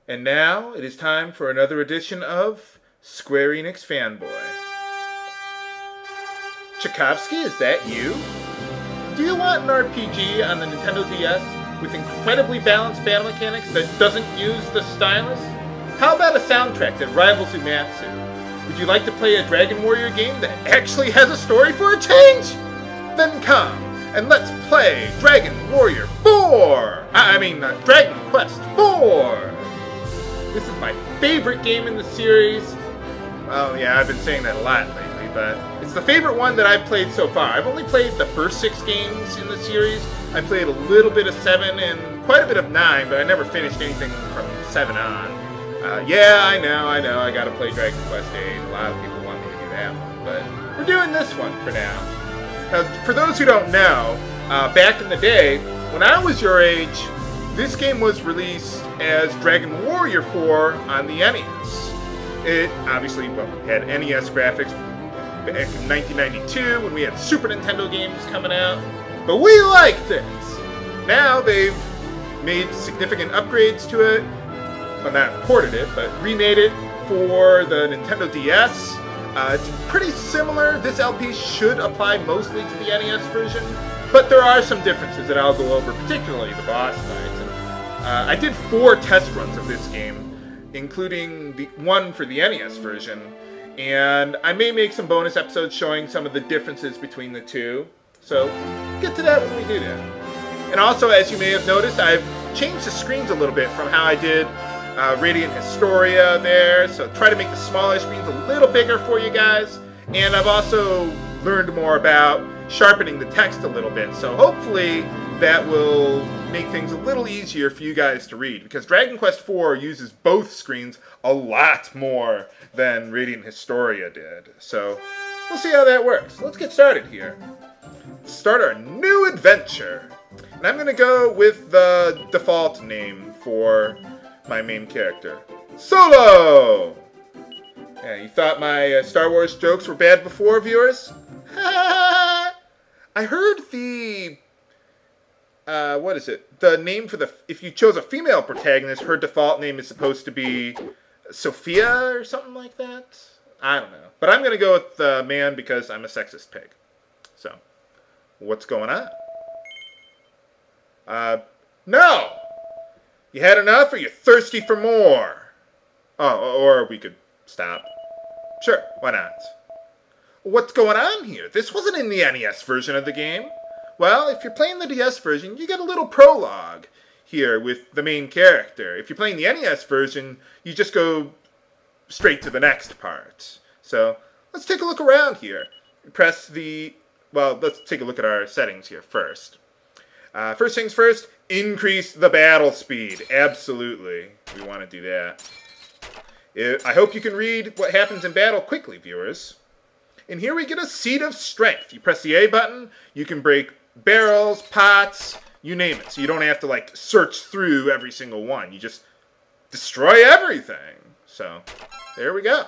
And now it is time for another edition of Square Enix Fanboy. Tchaikovsky, is that you? Do you want an RPG on the Nintendo DS with incredibly balanced battle mechanics that doesn't use the stylus? How about a soundtrack that rivals Umatsu? Would you like to play a Dragon Warrior game that actually has a story for a change? Then come and let's play Dragon Warrior 4! Dragon Quest 4! This is my favorite game in the series. Well, yeah, I've been saying that a lot lately, but it's the favorite one that I've played so far. I've only played the first 6 games in the series. I played a little bit of 7 and quite a bit of 9, but I never finished anything from 7 on. Yeah, I know, I gotta play Dragon Quest 8. A lot of people want me to do that one, but we're doing this one for now. Now, for those who don't know, back in the day, when I was your age, this game was released as Dragon Warrior 4 on the NES. It obviously had NES graphics back in 1992 when we had Super Nintendo games coming out, but we liked it. Now they've made significant upgrades to it, well, not ported it, but remade it for the Nintendo DS. It's pretty similar. This LP should apply mostly to the NES version, but there are some differences that I'll go over, particularly the boss fights. I did 4 test runs of this game, including the one for the NES version, and I may make some bonus episodes showing some of the differences between the two, so get to that when we do that. And also, as you may have noticed, I've changed the screens a little bit from how I did Radiant Historia there, so try to make the smaller screens a little bigger for you guys, and I've also learned more about sharpening the text a little bit, so hopefully that will make things a little easier for you guys to read, because Dragon Quest IV uses both screens a lot more than Radiant Historia did. So we'll see how that works. Let's get started here. Let's start our new adventure. And I'm going to go with the default name for my main character, Solo! Yeah, you thought my Star Wars jokes were bad before, viewers? I heard the... what is it? The name for the... If you chose a female protagonist, her default name is supposed to be Sophia or something like that? I don't know. But I'm going to go with the man because I'm a sexist pig. So, what's going on? No! You had enough or you're thirsty for more? Oh, or we could stop. Sure, why not? What's going on here? This wasn't in the NES version of the game. Well, if you're playing the DS version, you get a little prologue here with the main character. If you're playing the NES version, you just go straight to the next part. So, let's take a look around here. Press the... Well, let's take a look at our settings here first. First things first, increase the battle speed. Absolutely. We want to do that. I hope you can read what happens in battle quickly, viewers. And here we get a Seed of Strength. You press the A button, you can break barrels, pots, you name it. So you don't have to, like, search through every single one. You just destroy everything. So, there we go.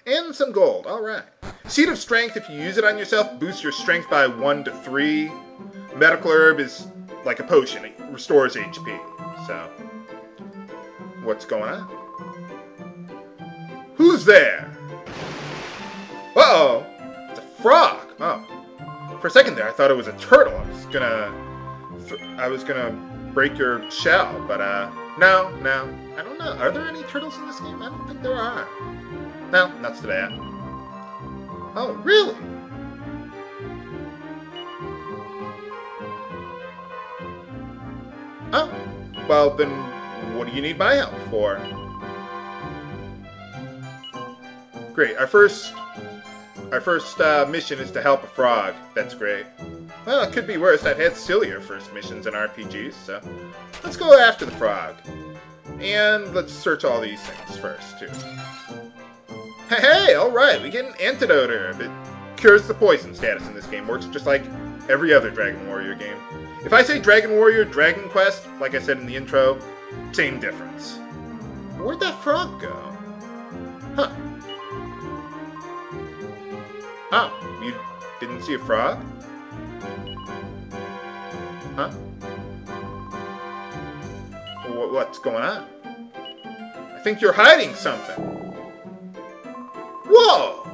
And some gold. Alright. Seed of Strength, if you use it on yourself, boosts your strength by 1 to 3. Medical Herb is like a potion. It restores HP. So, what's going on? Who's there? Uh-oh. It's a frog. Oh. For a second there, I thought it was a turtle. I was gonna break your shell, but, no. I don't know. Are there any turtles in this game? I don't think there are. No, not so bad. Oh, really? Oh, well then, what do you need my help for? Great, our first mission is to help a frog. That's great. Well, it could be worse. I've had sillier first missions in RPGs, so let's go after the frog. And let's search all these things first, too. Hey, alright, we get an antidote herb. It cures the poison status in this game. Works just like every other Dragon Warrior game. If I say Dragon Warrior, Dragon Quest, like I said in the intro, same difference. Where'd that frog go? Huh. Oh, you didn't see a frog? Huh? What's going on? I think you're hiding something. Whoa!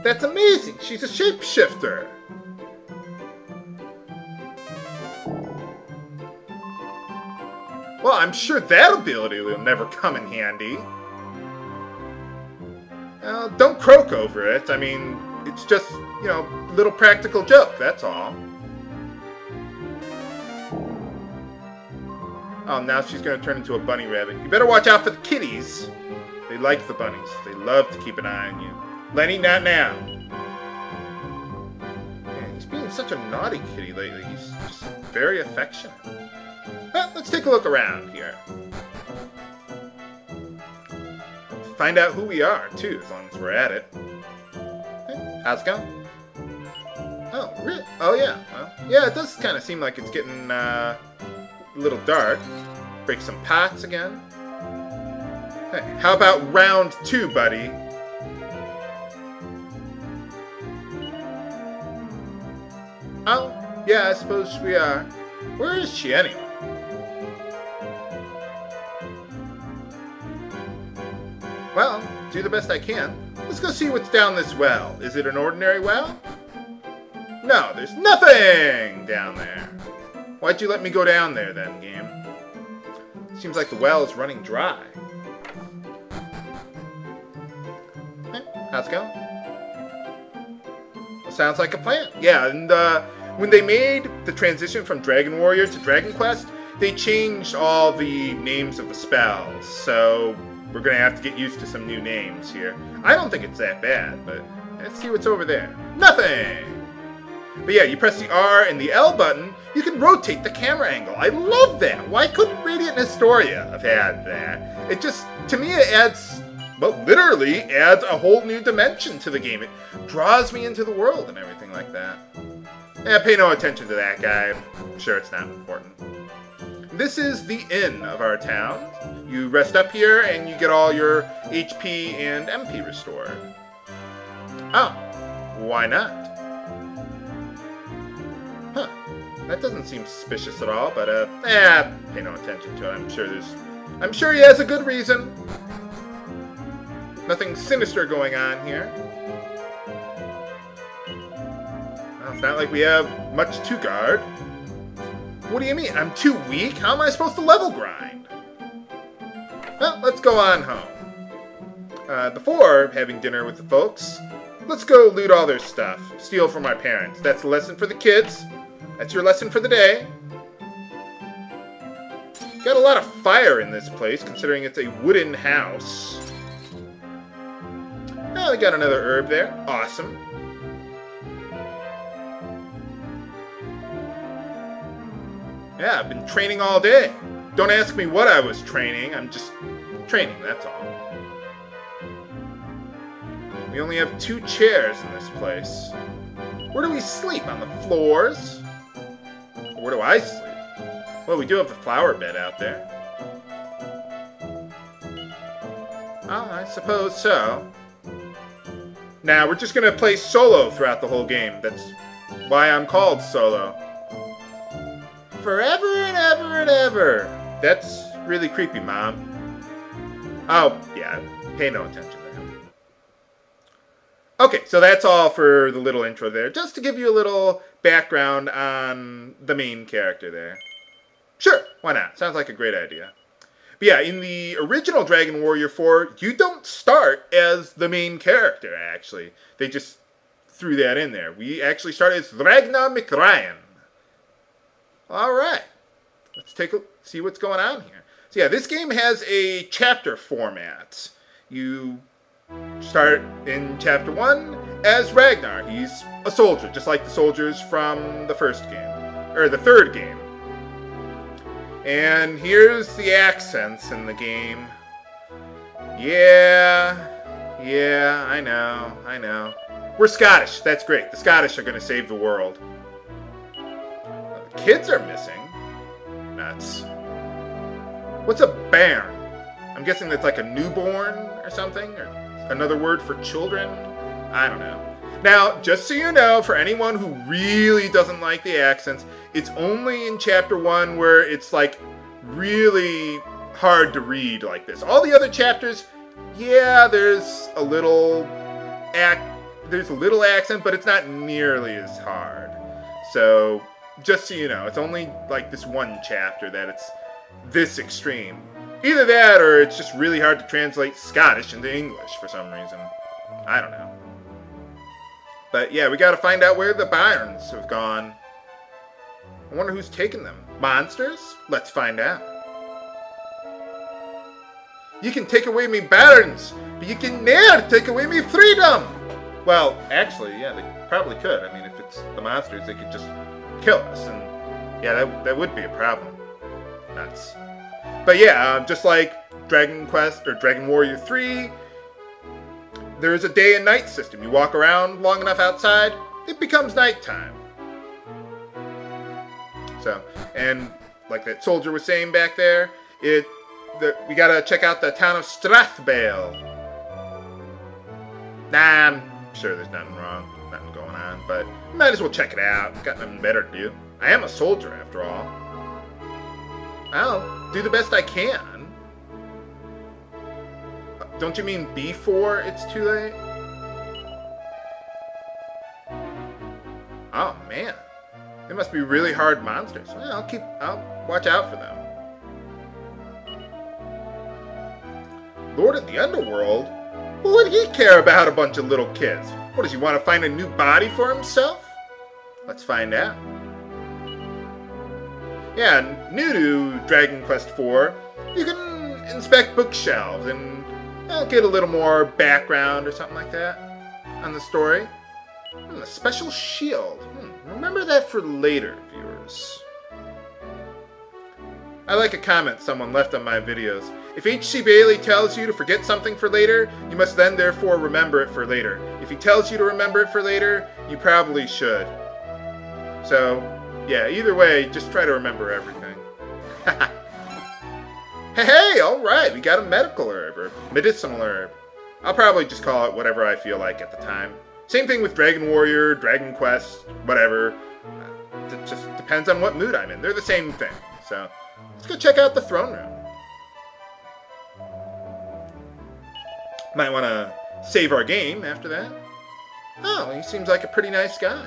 That's amazing! She's a shapeshifter! Well, I'm sure that ability will never come in handy. Don't croak over it. I mean, it's just, you know, a little practical joke, that's all. Oh, now she's going to turn into a bunny rabbit. You better watch out for the kitties. They like the bunnies. They love to keep an eye on you. Lenny, not now. Man, he's being such a naughty kitty lately. He's just very affectionate. Well, let's take a look around here. Find out who we are, too, as long as we're at it. Hey, how's it going? Oh, really? Oh, yeah. Well, yeah, it does kind of seem like it's getting a little dark. Break some pots again. Hey, how about round 2, buddy? Oh, yeah, I suppose we are. Where is she, anyway? Well, do the best I can. Let's go see what's down this well. Is it an ordinary well? No, there's nothing down there. Why'd you let me go down there then, game? Seems like the well is running dry. Hey, how's it going? Well, sounds like a plan. Yeah, and when they made the transition from Dragon Warrior to Dragon Quest, they changed all the names of the spells, so we're going to have to get used to some new names here. I don't think it's that bad, but let's see what's over there. Nothing! But yeah, you press the R and the L button, you can rotate the camera angle. I love that! Why couldn't Radiant and Astoria have had that? It just, to me, it adds, well, literally adds a whole new dimension to the game. It draws me into the world and everything like that. Yeah, pay no attention to that guy. I'm sure it's not important. This is the inn of our town. You rest up here and you get all your HP and MP restored. Oh, why not? Huh, that doesn't seem suspicious at all, but pay no attention to it. I'm sure he has a good reason. Nothing sinister going on here. Well, it's not like we have much to guard. What do you mean? I'm too weak? How am I supposed to level grind? Well, let's go on home. Before having dinner with the folks, let's go loot all their stuff. Steal from our parents. That's a lesson for the kids. That's your lesson for the day. Got a lot of fire in this place, considering it's a wooden house. Oh, we got another herb there. Awesome. Yeah, I've been training all day. Don't ask me what I was training. I'm just training, that's all. We only have 2 chairs in this place. Where do we sleep? On the floors? Or where do I sleep? Well, we do have the flower bed out there. Oh, I suppose so. Now, we're just going to play solo throughout the whole game. That's why I'm called Solo. Forever and ever and ever. That's really creepy, Mom. Oh, yeah. Pay no attention to him. Okay, so that's all for the little intro there. Just to give you a little background on the main character there. Sure, why not? Sounds like a great idea. But yeah, in the original Dragon Warrior 4, you don't start as the main character, actually. They just threw that in there. We actually start as Ragnar McRyan. Alright, let's see what's going on here. So yeah, this game has a chapter format. You start in chapter 1 as Ragnar. He's a soldier, just like the soldiers from the first game, or the third game. And here's the accents in the game. Yeah, I know. We're Scottish, that's great. The Scottish are going to save the world. Kids are missing. Nuts. What's a bairn? I'm guessing that's like a newborn or something? Or another word for children? I don't know. Now, just so you know, for anyone who really doesn't like the accents, it's only in Chapter 1 where it's like really hard to read like this. All the other chapters, yeah, there's a little accent, but it's not nearly as hard. So, just so you know, it's only like this one chapter that it's this extreme. Either that, or it's just really hard to translate Scottish into English for some reason. I don't know. But yeah, we gotta find out where the Byrons have gone. I wonder who's taken them. Monsters? Let's find out. You can take away me Barons, but you can ne'er take away me freedom! Well, actually, yeah, they probably could. I mean, if it's the monsters, they could just kill us, and yeah, that would be a problem. Nuts. But yeah, just like Dragon Quest or Dragon Warrior 3, there's a day and night system. You walk around long enough outside, it becomes nighttime. So, and like that soldier was saying back there, we gotta check out the town of Strathbale. Nah, I'm sure there's nothing wrong, nothing going on, but might as well check it out. Got nothing better to do. I am a soldier after all. I'll do the best I can. Don't you mean before it's too late? Oh man, they must be really hard monsters. Well, I'll watch out for them. Lord of the Underworld? What would he care about a bunch of little kids? What, does he want to find a new body for himself? Let's find out. Yeah, new to Dragon Quest IV, you can inspect bookshelves and get a little more background or something like that on the story. A special shield. Remember that for later, viewers. I like a comment someone left on my videos. If H.C. Bailey tells you to forget something for later, you must then therefore remember it for later. If he tells you to remember it for later, you probably should. So, yeah, either way, just try to remember everything. Hey, alright, we got a medical herb, or medicinal herb. I'll probably just call it whatever I feel like at the time. Same thing with Dragon Warrior, Dragon Quest, whatever. It just depends on what mood I'm in. They're the same thing. So, let's go check out the throne room. Might want to save our game after that. Oh, he seems like a pretty nice guy.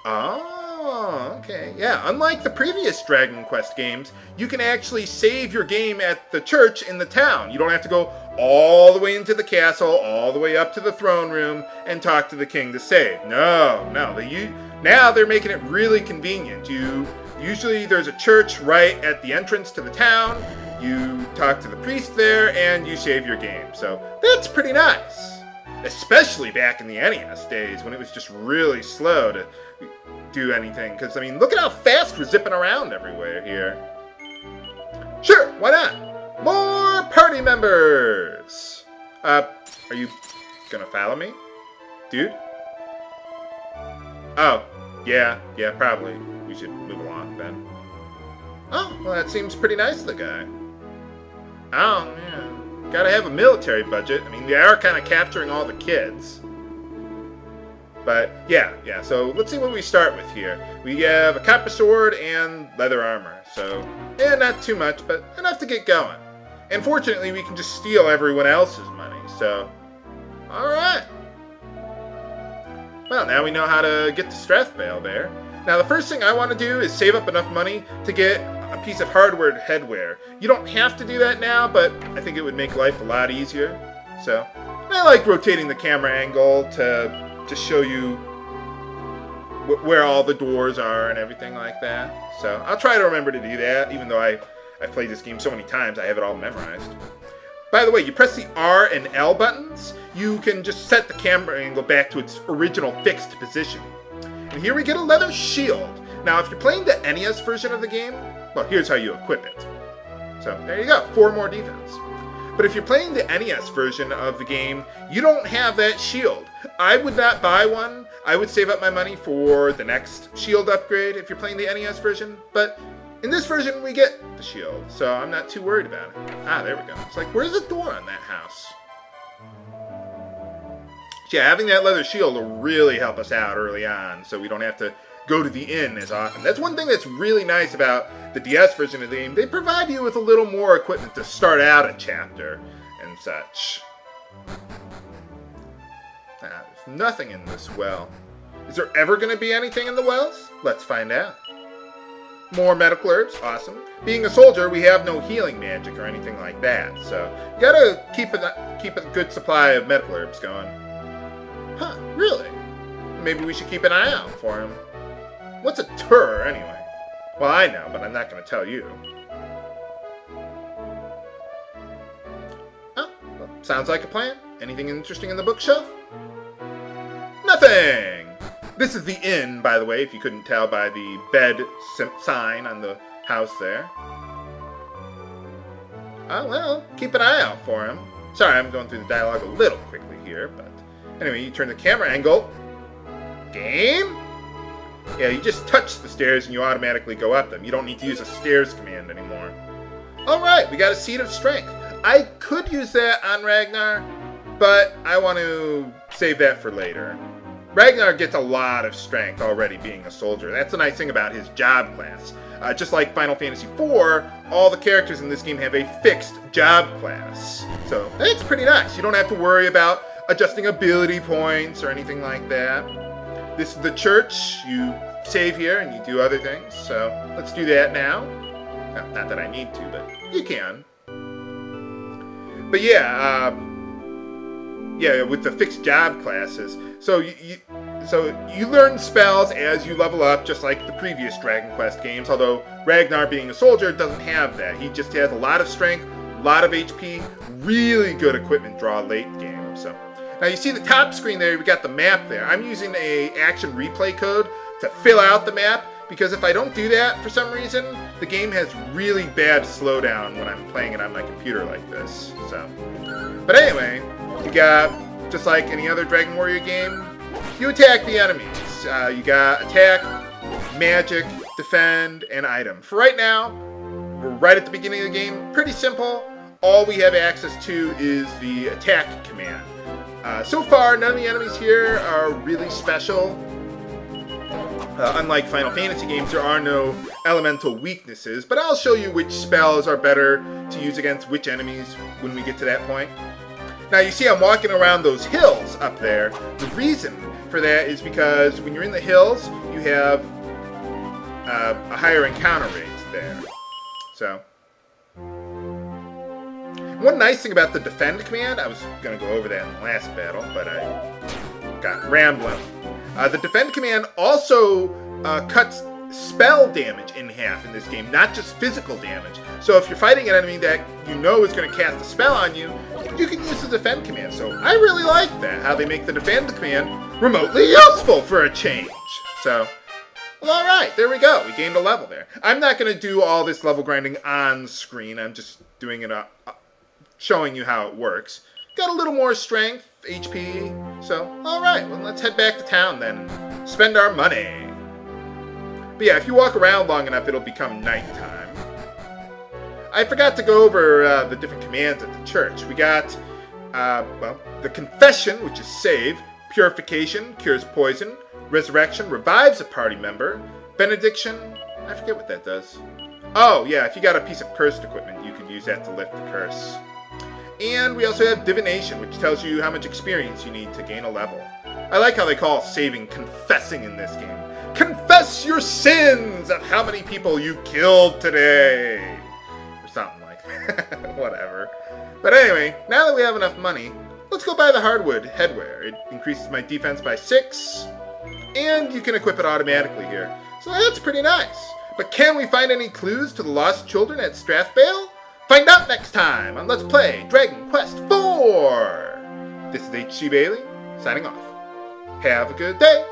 Oh, okay. Yeah, unlike the previous Dragon Quest games, you can actually save your game at the church in the town. You don't have to go all the way into the castle, all the way up to the throne room, and talk to the king to save. No. Now they're making it really convenient. Usually there's a church right at the entrance to the town. You talk to the priest there, and you save your game. So that's pretty nice. Especially back in the NES days when it was just really slow to do anything. Because, I mean, look at how fast we're zipping around everywhere here. Sure, why not? More party members! Are you gonna follow me? Dude? Oh, yeah, probably. We should move along then. Oh, well, that seems pretty nice of the guy. Oh, yeah. Gotta have a military budget. I mean, they are kind of capturing all the kids. But, yeah, so let's see what we start with here. We have a copper sword and leather armor. So, yeah, not too much, but enough to get going. And fortunately, we can just steal everyone else's money, so... Alright. Well, now we know how to get to Strathbale there. Now, the first thing I want to do is save up enough money to get a piece of hardwood headwear. You don't have to do that now, but I think it would make life a lot easier. So, I like rotating the camera angle to just show you where all the doors are and everything like that. So, I'll try to remember to do that, even though I've played this game so many times, I have it all memorized. By the way, you press the R and L buttons, you can just set the camera angle back to its original fixed position. And here we get a leather shield. Now, if you're playing the NES version of the game, well, here's how you equip it. So, there you go, 4 more defense. But if you're playing the NES version of the game, you don't have that shield. I would not buy one. I would save up my money for the next shield upgrade if you're playing the NES version. But in this version, we get the shield, so I'm not too worried about it. Ah, there we go. It's like, where's the door on that house? Yeah, having that leather shield will really help us out early on, so we don't have to go to the inn as often. That's one thing that's really nice about the DS version of the game. They provide you with a little more equipment to start out a chapter and such. There's nothing in this well. Is there ever going to be anything in the wells? Let's find out. More medical herbs, awesome. Being a soldier, we have no healing magic or anything like that, so you gotta keep a good supply of medical herbs going. Huh, really? Maybe we should keep an eye out for him. What's a tur, anyway? Well, I know, but I'm not going to tell you. Oh, well, sounds like a plan. Anything interesting in the bookshelf? Nothing! This is the inn, by the way, if you couldn't tell by the bed sign on the house there. Oh, well, keep an eye out for him. Sorry, I'm going through the dialogue a little quickly here, but anyway, you turn the camera angle. Game? Yeah, you just touch the stairs and you automatically go up them. You don't need to use a stairs command anymore. Alright, we got a seed of strength. I could use that on Ragnar, but I want to save that for later. Ragnar gets a lot of strength already being a soldier. That's the nice thing about his job class. Just like Final Fantasy IV, all the characters in this game have a fixed job class. So that's pretty nice. You don't have to worry about adjusting ability points or anything like that. This is the church. You save here and you do other things. So let's do that now. Well, not that I need to, but you can. But yeah, with the fixed job classes. So you learn spells as you level up, just like the previous Dragon Quest games. Although Ragnar, being a soldier, doesn't have that. He just has a lot of strength, a lot of HP, really good equipment draw late game. So. Now you see the top screen there, we got the map there. I'm using a action replay code to fill out the map, because if I don't do that for some reason, the game has really bad slowdown when I'm playing it on my computer like this. So, but anyway, you got, just like any other Dragon Warrior game, you attack the enemies. You got attack, magic, defend, and item. For right now, we're right at the beginning of the game, pretty simple. All we have access to is the attack command. So far, none of the enemies here are really special. Unlike Final Fantasy games, there are no elemental weaknesses, but I'll show you which spells are better to use against which enemies when we get to that point. Now, you see I'm walking around those hills up there. The reason for that is because when you're in the hills, you have a higher encounter rate there. So, one nice thing about the defend command, I was going to go over that in the last battle, but I got rambling. The defend command also cuts spell damage in half in this game, not just physical damage. So if you're fighting an enemy that you know is going to cast a spell on you, you can use the defend command. So I really like that, how they make the defend command remotely useful for a change. So, well, alright, there we go. We gained a level there. I'm not going to do all this level grinding on screen. I'm just doing it showing you how it works. Got a little more strength, HP, so alright, well let's head back to town then and spend our money. But yeah, if you walk around long enough, it'll become nighttime. I forgot to go over the different commands at the church. We got, well, the confession, which is save, purification, cures poison, resurrection, revives a party member, benediction, I forget what that does. Oh yeah, if you got a piece of cursed equipment, you could use that to lift the curse. And we also have divination, which tells you how much experience you need to gain a level. I like how they call saving confessing in this game. Confess your sins of how many people you killed today! Or something like that. Whatever. But anyway, now that we have enough money, let's go buy the Hardwood Headwear. It increases my defense by 6, and you can equip it automatically here. So that's pretty nice. But can we find any clues to the lost children at Strathbale? Find out next time on Let's Play Dragon Quest IV! This is HC Bailey, signing off. Have a good day!